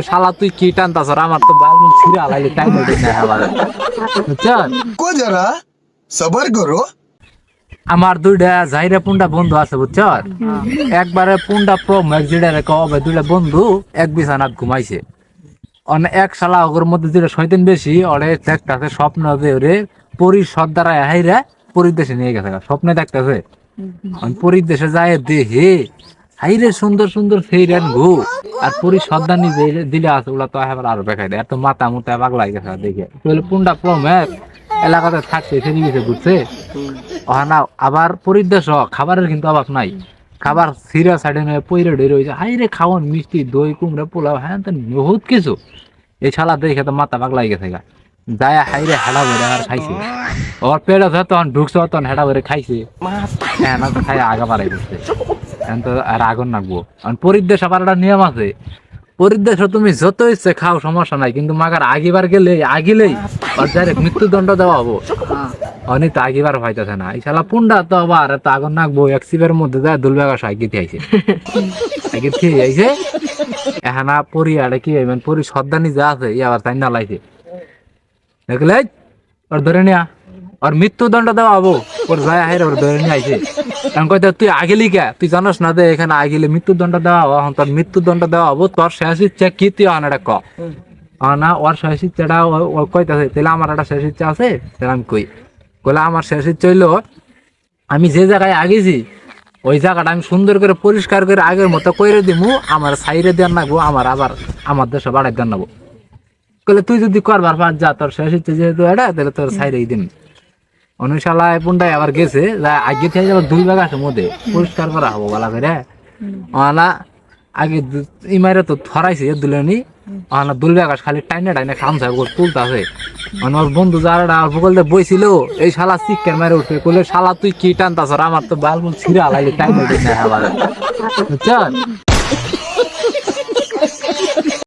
শালা তুই কি টানতাছ আমার তো বাল মুখ ছিঁড়ে আলাইলে টাইম হইতে না আবার বুঝছেন को जरा सबर करो। আমার দুইটা জাইরা পুন্ডা বন্ধু আছে বুঝছেন একবারে পুন্ডা প্রো ম্যাক্স যেটা রেখে হবে দুইটা বন্ধু এক বিছানাত ঘুমাইছে এক শালা ওর মধ্যে দুইটা শয়তান বেশি ওরে দেখতাছে স্বপ্ন যে ওরে পরীর সর্দারা হাইরা পরীর দেশে নিয়ে গেছে স্বপ্নে দেখতেছে পরীর দেশে যায় দেহে হাইরে সুন্দর সুন্দর ফেরান গো আর পরি সর্দানি দিলে আছে ওগুলা তো এবার আরো দেখাই দেয় এত মাথা মুতা পাগলাই গেছে দেখে পুন্ডা প্রমের এলাকাতে থাকছে ফেরি গেছে ঘুরছে না আবার পরিদেশ খাবারের কিন্তু অভাব নাই খাবার সিরা সাইডে নয় পইরে ডে রয়েছে হাইরে খাওয়ান মিষ্টি দই কুমড়া পোলাও হ্যাঁ বহুত কিছু এই শালা দেখে তো মাথা পাগলাই গেছে গা যায় হাইরে হেডা ভরে আর খাইছে ওর পেট আছে তখন ঢুকছে তখন হেডা ভরে খাইছে হ্যাঁ না তো খাই আগা বাড়াই দিচ্ছে তো আর আগুন নাকবো পরিদেশ আবার একটা নিয়ম আছে পরিদেশ তুমি যত ইচ্ছে খাও সমস্যা নাই কিন্তু মাগার আগিবার গেলে আগিলেই আর ডাইরেক্ট মৃত্যুদণ্ড দেওয়া হবো অনেক তো আগিবার হইতেছে না এই শালা পুন্ডা তো আবার তো আগুন নাকবো এক সিপের মধ্যে যায় দুলবেগা সাইকিতে আইছে সাইকিত খেয়ে আইছে এখন পরি আরে কি মানে পরি সর্দানি যা আছে ই আবার তাই না লাইছে দেখলে ওর ধরে নিয়া আর মৃত্যুদণ্ড দেওয়া হবো ওর যায় হাইরে ওর ধরে নিয়ে আইছে কারণ কইতে তুই আগেলি কে তুই জানোস না যে এখানে আগেলে মৃত্যুদণ্ড দেওয়া হবো তোর মৃত্যুদণ্ড দেওয়া হবো তোর শেষ ইচ্ছা কি তুই আনাটা ক না ওর শেষ ইচ্ছাটা কইতাছে তাহলে আমার একটা শেষ ইচ্ছা আছে তাহলে আমি কই কইলে আমার শেষ ইচ্ছা হইলো আমি যে জায়গায় আগেছি ওই জায়গাটা আমি সুন্দর করে পরিষ্কার করে আগের মতো কইরে দিমু আমার সাইরে দেন নাগবো আমার আবার আমার দেশে বাড়াই দেন নাবো কইলে তুই যদি করবার পার যা তোর শেষ ইচ্ছা যেহেতু এটা তাহলে তোর সাইরেই দিন অনুশালায় পুন্ডায় আবার গেছে আগে থেকে যাবার দুই ভাগ আছে মধ্যে পরিষ্কার করা হবো বলা করে না আগে ইমারে তো ধরাইছে দুলেনি না দুল বাগাস খালি টাইনে টাইনে খামছে তুলতে আছে ওর বন্ধু যারা বগল দিয়ে বইছিল এই শালা চিকেন মারে উঠে কইলে শালা তুই কি টানতাছ আমার তো বাল মুখ ছিঁড়ে আলাইলে টাইম হইতে না বুঝছেন